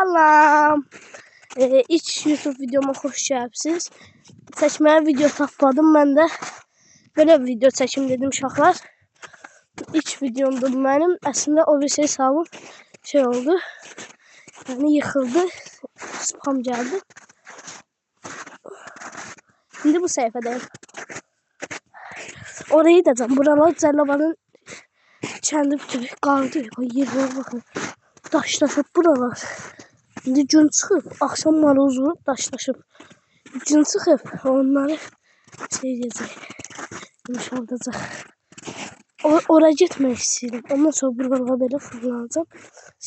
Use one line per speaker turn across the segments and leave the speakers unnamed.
Salam. İlk YouTube videoma xoş gəlibsiniz. Çəkməyə video tapmadım. Mən də belə video çəkim dedim uşaqlar. İlk videomdur mənim. Əslində o bir hesabım oldu. Yəni yıxıldı. Spam gəldi. Şimdi bu səhifədəyim. Orayı da can. Buralar Cəllabanın kəndi bütün qaldı. Yerlərə baxın. Daşlaşıb buralar. İndi gün çıxıb. Axşam maloz vurub daşlaşıb. Gün çıxıb. Onları edəcək. Yumuşaldacaq. Oraya getmək istəyirəm. Ondan sonra buralara belə fırlanacam.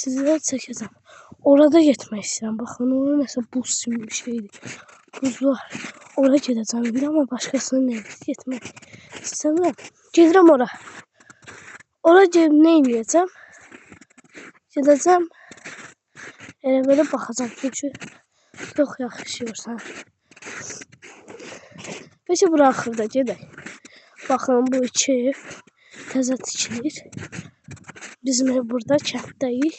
Sizlərə çəkəcəm. Orada getmək istəyirəm. Baxın, orada nəsə buz kimi bir şeydir. Buz var. Oraya gedəcəm. Amma başqasının evine getmək istəmirəm. Gedirəm ora. Oraya gedib nə edəcəm? Gedəcəm. Elə belə baxacam. Çünki çox yaxşıyırsan. Peki bura axırda gedək. Baxın, bu iki ev təzə tikilir. Bizim ev burada kənddəyik.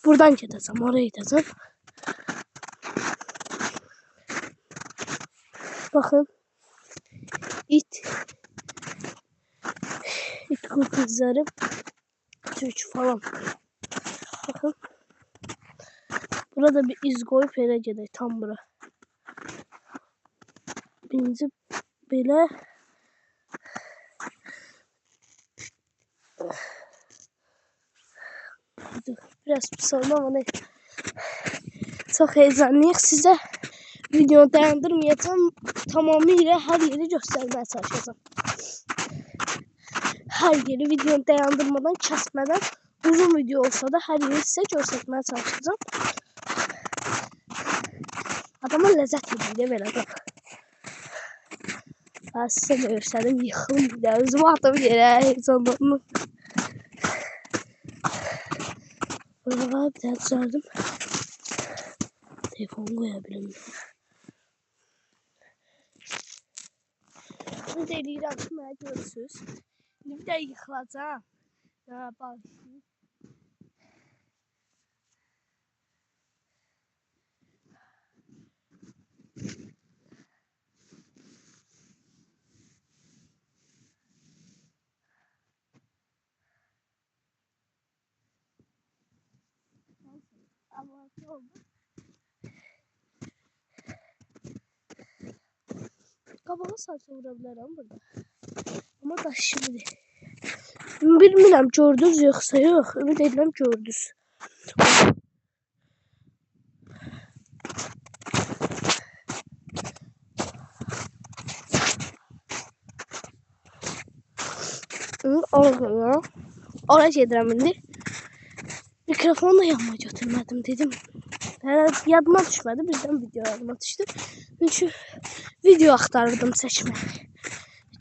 Buradan gedəcəm, oraya gedəcəm. Baxın. İt qurtuzları. Türk falan. Bakın. Burada bir iz koyup elə gedək tam bura. Birinci belə biraz pis oldu ama ne? Çok heyecanlıyıq. Sizə videonu dayandırmayacağım. Tamamıyla her yeri göstermeye çalışacağım. Her yeri videonu dayandırmadan, kesmeden uzun video olsa da her yeri size göstermeye çalışacağım. Adama lezzet ediyor belə bak. Ben size de gösterdim. Yıxılım bir də. Özümü atım yerə. Heyecanlandım. Buralara bir daha düzəldim. Telefonu koyabilirim. Bunu da eləyirəm ki, mənə görürsünüz. Bir də yıxılacam. Bağışlayın. Avansı oldu. Qabağa salça vura bilərəm burada. Amma daş kimidir. Bilmirəm gördünüz yoxsa yox. Ümid edirəm gördünüz. Oraya gedirəm indi. Mikrofonu da yanıma götürmədim dedim. Yadıma düşmədi. Birdən video yadıma düşdü. Çünki video axtarırdım çəkmək.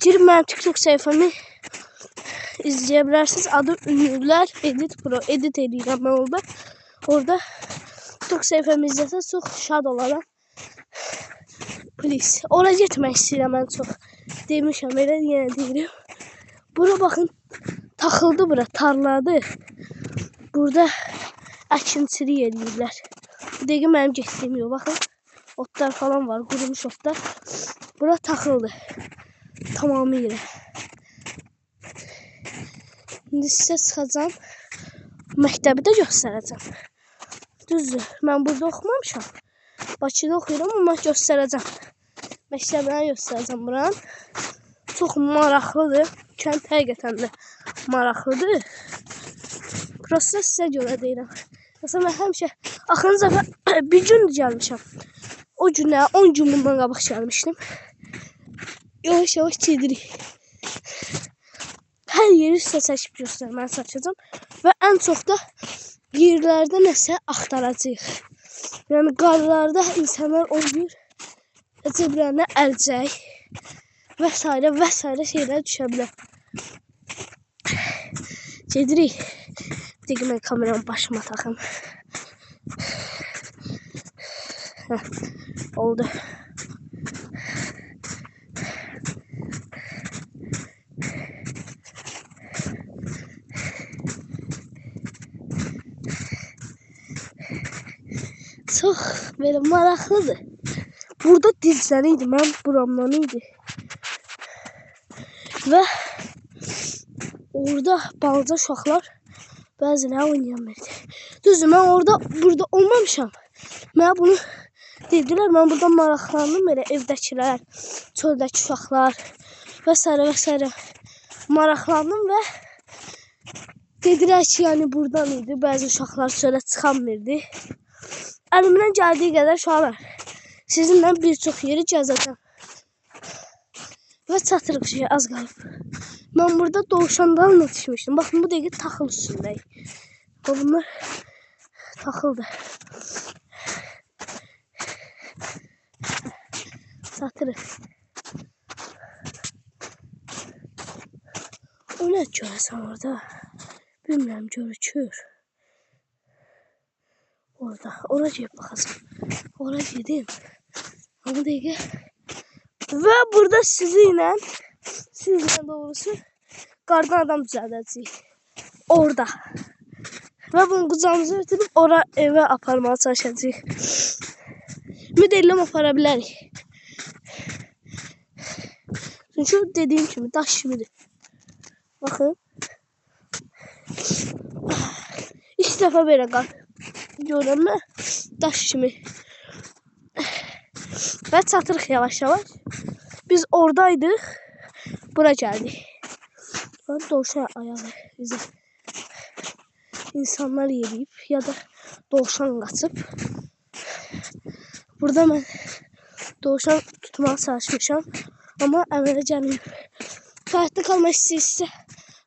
Girib mənim TikTok səhifəmi izləyə bilərsiniz. Adı Ünlülər Edit Pro. Edit edirəm mən orada. Orada TikTok səhifəmi izləsəz çox şad olaram. Please. Oraya getmək istəyirəm mən çox. Demişəm, elə yenə deyirəm. Bura baxın. Taxıldı bura. Tarladı. Burada əkinçilik eləyirlər. Bu dəqiqə mənim getdiyim yol. Baxın. Otlar falan var. Qurumuş otlar. Bura taxıldı. Tamamıyla. İndi sizə çıxacam. Məktəbi də göstərəcəm. Düzdür. Mən burada oxumamışam. Bakıda oxuyuram amma göstərəcəm. Məktəbini göstərəcəm buranın. Çox maraqlıdır. Kənd həqiqətən də maraqlıdır. Prosta sizə görə deyirəm. Məsələn, mən həmişə axırıncı dəfə bir gün gəlmişəm. O günə 10 gün bundan qabaq gəlmişdim. Yavaş-yavaş gedirik. Hər yeri sizə çəkib göstərməyə çalışacağım. Və ən çox da yerlərdə nəsə axtaracağıq. Yəni qarlarda insanlar oynayır. Cəblərinə əlcək və s. şeylər düşə bilər. Gedirik. Bir dəqiqə mən kameramı başıma taxım. Oldu. Çox belə maraqlıdır. Burada dizləri idi, mən buramdan idi. Və orada balaca uşaqlar bəziləri oynayamırdı. Düzdür, mən burada olmamışam. Mənə bunu dedilər, mən burada maraqlandım. Belə evdəkilər, çöldəki uşaqlar və s. maraqlandım və dedilər ki, yəni buradan idi. Bəzi uşaqlar çölə çıxamırdı. Əlimdən gəldiyi qədər uşaqlar, sizinlə bir çox yeri gəzəcəm. Və çatırıq şey az qalıb. Mən burada dovşanlarla düşmüşdüm. Baxın, bu dəqiqə taxıl üstündəyik. Bunlar taxıldır. Çatırıq. O nə görəsən orada? Bilmirəm, görükür. Orada. Ora gedib baxacam. Ora gedim. Ama dəqiqə. Və burada sizinlə doğrusu qardan adam düzəldəcəyik. Orada. Və bunu qucağımıza ötürüb ora evə aparmağa çalışacağıq. Ümid edirəm apara bilərik. Çünki dediyim kimi daş kimidir. Baxın. İlk dəfə belə görürəm mən. Daş kimi. Və çatırıq yavaş-yavaş. Biz oradaydıq. Bura gəldik. Dovşan ayağı bizə insanlar yeyib ya da dovşan qaçıb. Burada mən dovşan tutmağa çalışmışam. Amma əmələ gəlməyib. Hayatta qalmaq istəyirsə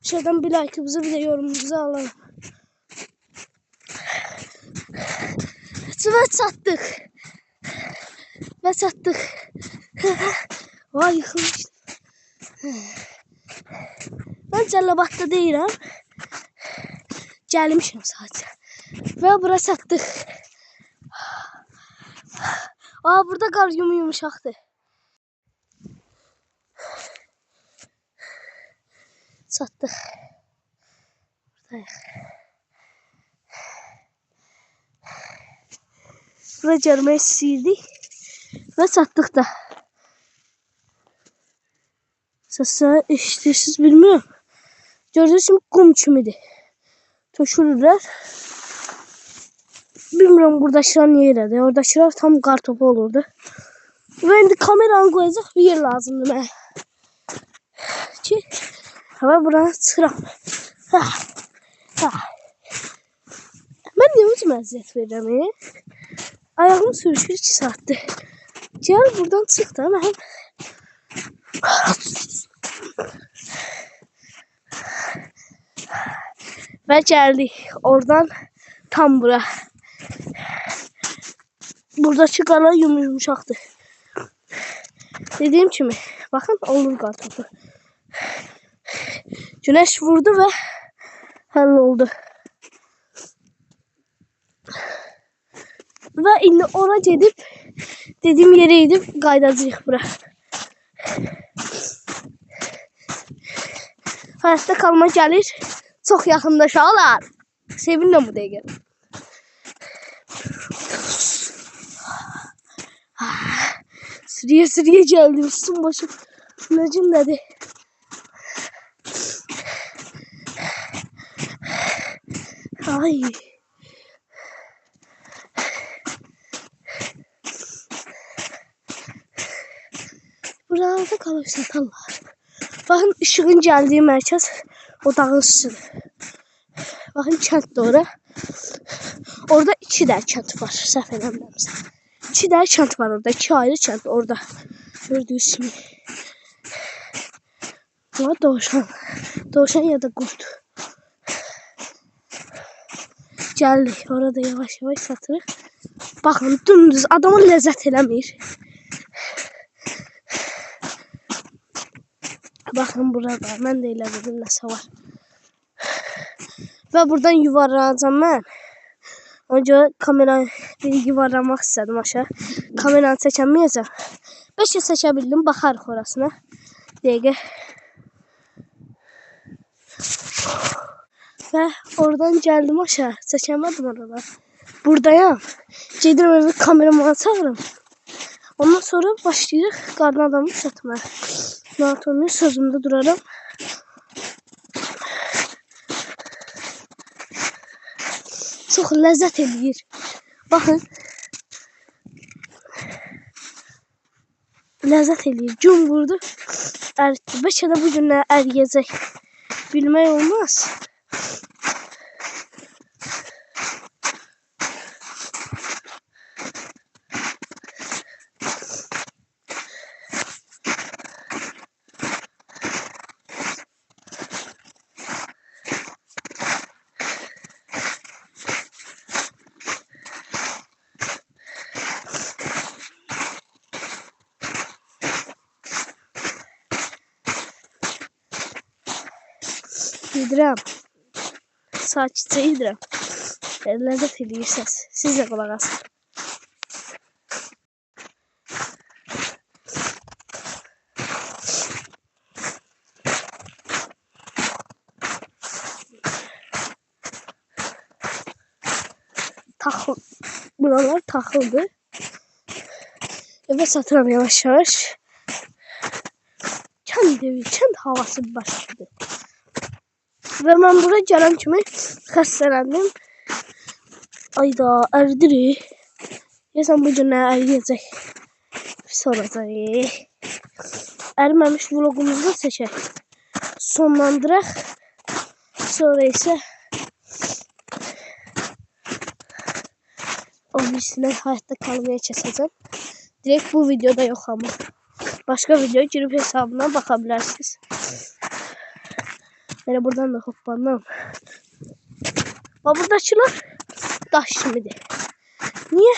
aşağıdan bir like'ımızı, bir də yorumumuzu alalım. Və çatdıq. Və çatdıq. Vay, yıxılmışdım. Mən Cəlilabadda deyirəm. Gəlmişəm sadəcə. Və bura çatdıq. Burada qar yumuşaqdır. Çatdıq. Buradayıq. Bura görmək istəyirdik. Və çatdıq da. Səsləri eşidirsiniz, bilmirəm. Gördüyünüz kimi qum kimidir. Tökülürlər. Bilmirəm buradakılar niyə elədi. Oradakılar tam qar topu olurdu. Və indi kameranı qoyacaq bir yer lazımdır mənə. Ki, hava buranı çıxıram. Mən niyə özüm əziyyət verirəm? Ayağım sürüşür 2 saatdir. Gəl buradan çıx da mənim. Və gəldik. Oradan tam bura. Buradakı qarlar yumuşaqdır. Dediyim kimi, baxın, olur qar topu. Günəş vurdu və həll oldu. Və indi ora gedib, dediyim yerə gedib qaydacağıq bura. Hayatta qalma gəlir. Çox yaxında uşaqlar. Sevinirəm bu dəqiqə. Sürüyə gəldim. Üstüm başım necimlədi. Ay. Buralarda qalıb satarlar. Baxın, işığın gəldiyi mərkəz o dağın üstüdür. Baxın, kənd də ora. Orada 2 də kənd var, səhv eləmirəmsə. 2 də kənd var orada, 2 ayrı kənd orada. Gördüyünüz kimi. Bu dovşan ya da qurd. Gəldik, orada yavaş-yavaş satırıq. Baxın, dümdüz adamı ləzzət eləmir. Baxın burada, mən də elə dedim, nəsə var. Və buradan yuvarlanacam mən. Onca kameranı yuvarlamaq istədim aşağı. Kameranı çəkəməyəcəm. Bəlkə çəkə bildim, baxarıq orasına. Dəqiqə. Və oradan gəldim aşağı. Çəkəmədim oradan. Buradayam. Gedirəm kameramanı çağırım. Ondan sonra başlayırıq qarnı adamı satmaya. Natominin sözümdə duraram. Çox ləzzət eləyir. Baxın. Ləzzət eləyir. Gün vurdu. Əritdi. Bəlkə də bu günlər əriyəcək. Bilmək olmaz. Yedirəm. Sakitcə yedirəm. Ləzzət eləyirsiniz. Siz də qulaq asın. Buralar taxıldı. Eve satıram yavaş yavaş. Kənd havası başladı. Ve ben buraya gələn kimi xəstələndim. Ayda ərdirik. Deyəsən bu günlər əriyəcək. Soracaq. Əriməmiş vlogumuzu da çəkək. Sonlandıraq. Sonra isə o birisini hayatta kalmaya çalışacağım. Direkt bu videoda yok ama. Başka video girip hesabına bakabilirsiniz. Yani buradan da hoppandım. Ve buradakiler daş kimidir. Niye?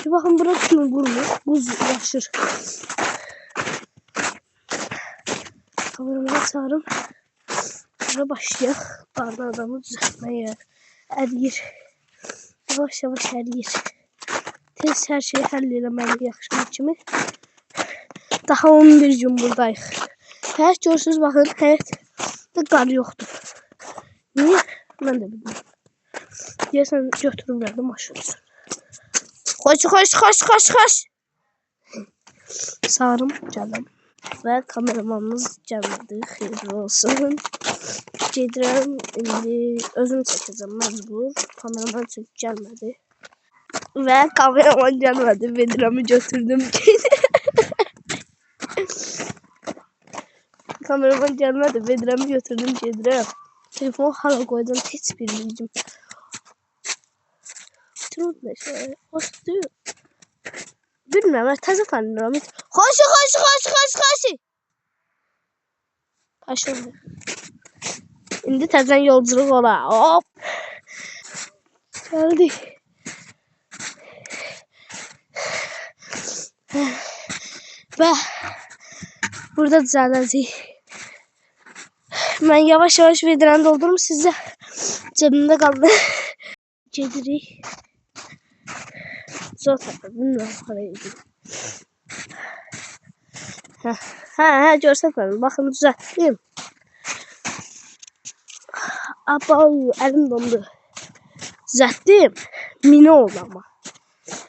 Bir bakın burası kimi vurmuş. Buz yaşır. Kameramı çağırım. Sonra başlayaq. Qarnı adamı düzəltməyə. Əriyir. Yavaş yavaş əriyir. Tez hər şeyi həll eləməli yaxşı kimi. Daha 11 gün buradayıq. Həyət görürsünüz, baxın, həyətdə qar yoxdur. Niyə? Mən də bilmirəm. Deyəsən götürürlər də maşın üçün. Xoş. Sağırım gəldim. Və kameramanımız gəlmədi. Xeyirli olsun. Gedirəm, indi özüm çəkəcəm məcbur. Kameraman çünki gəlmədi. Və kameraman gəlmədi. Vedramı götürdüm. Kameraman gəlmədi. Vedramı götürdüm, gedirəm. Telefonu hala qoydum, heç bir bilgim. Trudno şey. Hoşdur. Bilmirəm, təzə tanıyıram. Xoş. Aşıldı. İndi təzən yolculuq ola. Hop. Gəldik. Və burada düzələcəyik. Mən yavaş yavaş vedrəni doldurum, sizə cebimdə qaldı. Gedirik. Zor tapır, bilmirəm, paraya gidirik. Hə, görsətmədim. Baxın, düzəltdim. Əlim dondu. Düzəltdim. Mini oldu ama.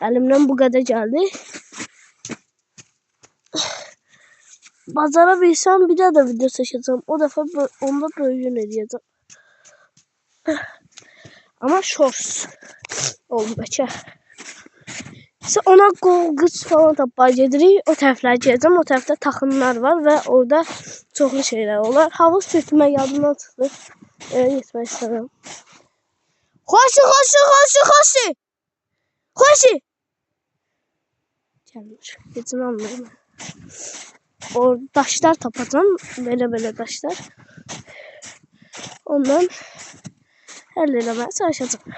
Əlimdən bu qədər gəldi. Bazara bilsəm bir daha da video çəkəcəm. O dəfə onda böyüyün edəcəm. Ama shorts oldu bəlkə. İşte ona qolqıç falan tapar gedirik. O tərəflər gedəcəm. O tərəfdə taxımlar var və orada çoxlu şeylər olar. Havuz sürtmək yadımdan çıxdı. Getmək istəyirəm. Xoşi. Gəlmir. Geçin anlayayım. Orada daşlar tapacağım. Belə daşlar. Ondan həll eləməyə çalışacağım.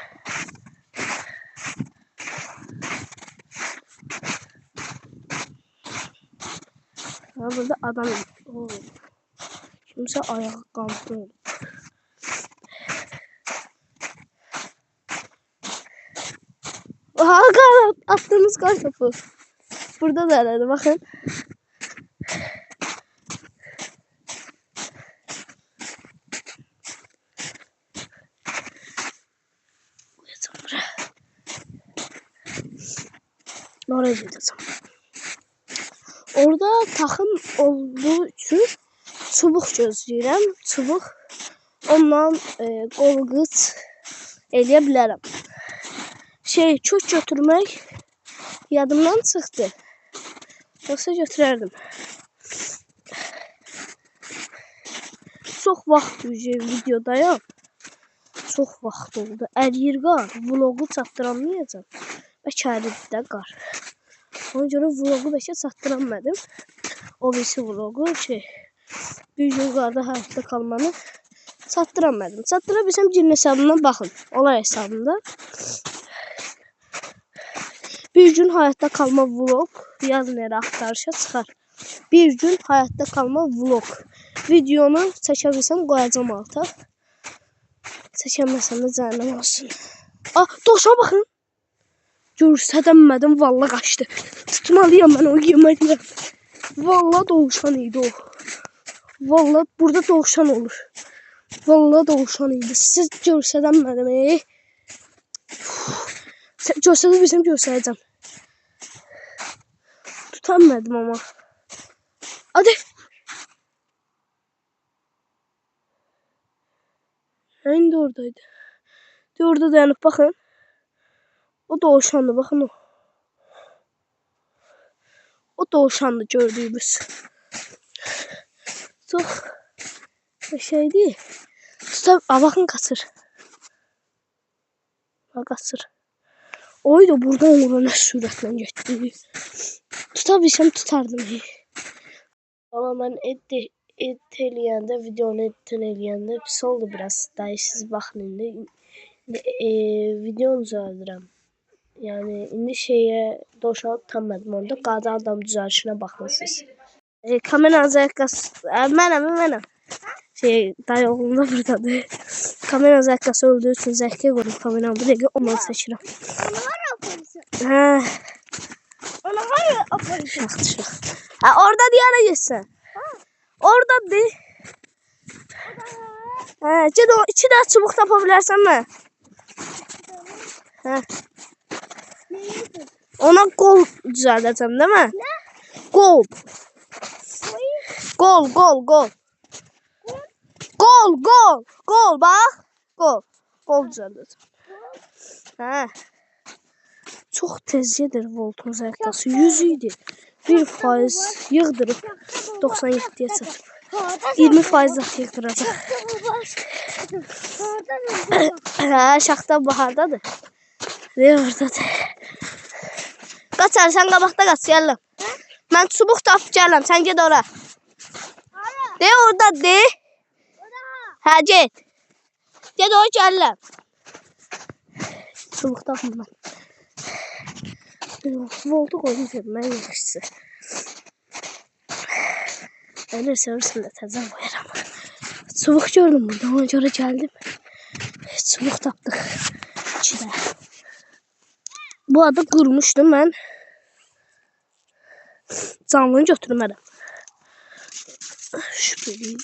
Burada adam kimsə ayağı qaldı. Attığımız kar topu. Burada da aradı, bakın. oraya gedəcəm. Orada taxım olduğu üçün çubuq gözləyirəm. Çubuq onunla qol-qıç eləyə bilərəm. Kök götürmək yadımdan çıxdı. Yoxsa götürərdim. Çox vaxt videodayam. Çox vaxt oldu. Əriyir qar. Vlogu çatdıramayacağım. Bəlkə əridir də qar. Ona görə vlogu bəlkə çatdıranmadım. O birisi vlogu bir gün qarda həyatda qalmanı çatdıranmadım. Çatdıra bilsəm girin hesabından baxın. Olay hesabında. Bir gün həyatda qalma vlog yazın yerə axtarışa çıxar. Bir gün həyatda qalma vlog. Videonu çəkə bilsəm qoyacağım alta. Çəkəməsəm də cəhənnəm olsun. Dovşana baxın. Görsədəmədim, valla qaçdı. Tutmalıyam mən o yeməyi. Valla dovşan idi o. Valla burada dovşan olur. Valla dovşan idi. Siz görsədəmədim. Görsədə bilsəm görsədəcəm. Tutanmadım ama. Hadi. İndi oradaydı. Orada dayanıp bakın. O dovşandı, bakın o. O dovşandı gördüğümüz. Çok şey değil. Bakın kaçır. Kaçır. Oydu buradan ona ne sürətle getdi. Tutabilsəm tutardım. Ama ben edit eləyəndə, videonu edit eləyəndə pis oldu biraz. Dayı siz baxın indi. Videonu düzəldirəm. Yani indi dovşanı tutanmadım orada. Qadın adam düzəlişinə baxın siz. Kameranın zəqqası. Mənəm. Dayı oğlum da buradadır. Kameranın zəqqası öldüğü üçün zəqqəyə qoydum kameramı. Bu dəqiqə ondan çəkirəm.
Ona var aparıcı.
Şax. Orada diyara geçsən. Oradadır. Ged o 2 daha çubuq tapa bilərsən mi? Ona qol düzəldəcəm, değil mi?
Ne?
Qol. Qol. Qol, bax. Qol düzəldəcəm. Çox tez gedir voltun zəqqası. 100 idi. 1% yığdırıb 97'ye çatıb. 20% zat yığdıracaq. Şaxta bahardadır. Ve oradadır. Qaçar, sən qabaqda qaç, gələm. Mən çubuq tapıb gələm, sən ged ora. De orada, de. Ged. Ged o, gələm. Çubuq tapım mən. Voltu qoyum mən yaxşısı. Öyle seversin de təzə qoyuram. Çubuq gördüm burada, ona görə gəldim. Çubuq tapdıq. 2 də. Bu adı qurmuşdum mən. Canlını götürmərəm. Şübhəliyim.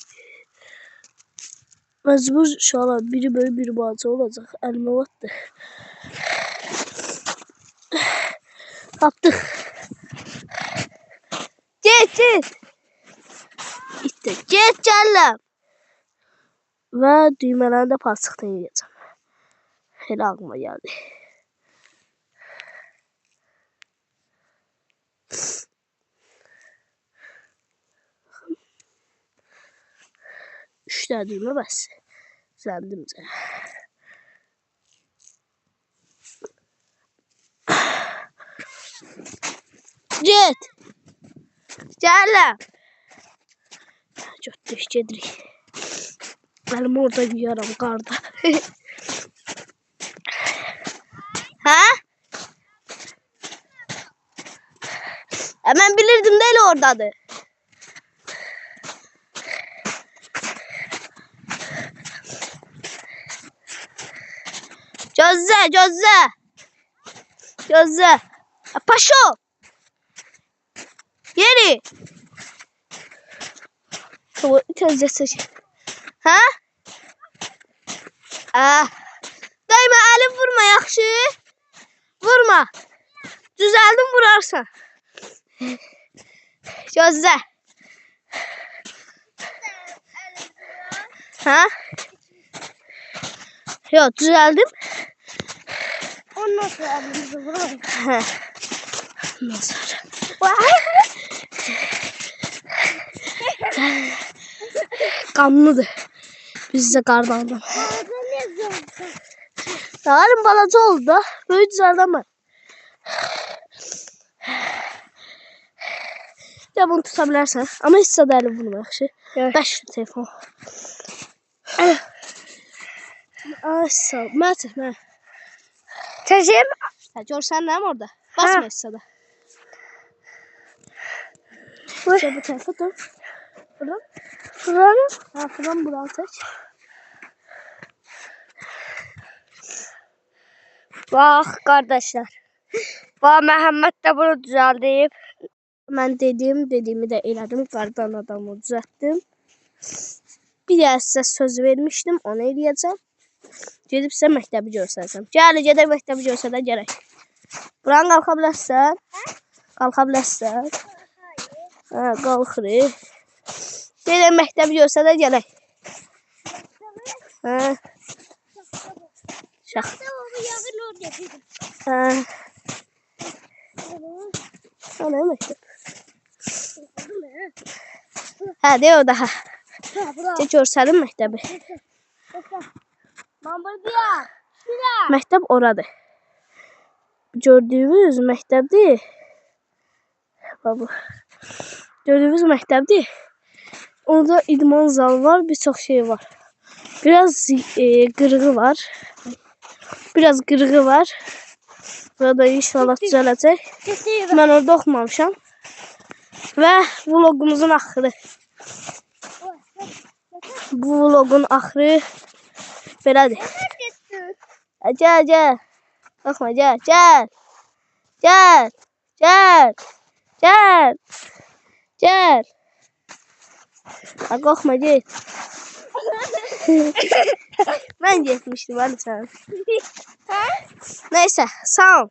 Məcbur şala biri böyle biri balaca olacaq. Əlimə vatdı. Tapdıq. Get. İşte get gələm. Və düymələrini də palçıqdan yiyəcəm. Elə ağlıma gəldi. Üşlədiyimə bəs. Zəndimcə. Get. Gələm. Götürük, gedirik. Əlim orada yuyaram qarda. Mən bilirdim də elə oradadır. Gözlə. Paşo. Yeri. Tezcə çək. Daima əlim vurma, yaxşı. Vurma. Düzəldim vurarsan. Gözlə. Hə? Yox, düzəldim.
Ondan sonra elimizi vuralım.
Hə. Ondan sonra. Qanlıdır. Bizdə qardandan.
Ağzına ne zorsun?
Dağarım balaca oldu da. Böyük düzəldəməm. Ya bunu tuta bilərsən. Amma heç də əli vurma yaxşı. 5 telefon. Ay sağ ol. Mənə çək, mənə.
Çeşim.
Hə, görsən nəyim orada? Basma heç də. Şöyle bu tarafa dur. Buradan.
Buranı.
Ha, buradan buradan çək.
Bax qardaşlar. Bax Məhəmməd də bunu düzəldib.
Mən dediyimi də elədim. Qardan adamı düzəltdim. Bir də sizə söz vermişdim. Onu eləyəcəm. Gedib sizə məktəbi göstərsəm. Gəl, gedək məktəbi göstərək gərək. Buranı qalxa bilərsən? Qalxa bilərsən? Hə, qalxırıq. Gedək məktəbi göstərək gərək. Hə. Şax. Hə. Ha, nə məktəb? Hə, deyə o daha. Gəl görsəlim məktəbi. Məktəb oradır. Gördüyünüz məktəbdir. Babu. Gördüyünüz məktəbdir. Orada idman zalı var, birçok şey var. Biraz qırığı var. Biraz qırığı var. Burada inşallah düzələcək. Mən orada oxumamışam. Və vlogumuzun axırı. Bu vlogun axırı belədir. Gəl, gəl. Baxma, gəl, gəl. Gəl, gəl. Gəl. Gəl. Qorxma, get. Mən getmişdim, hadi sən. Neyse, sağ ol.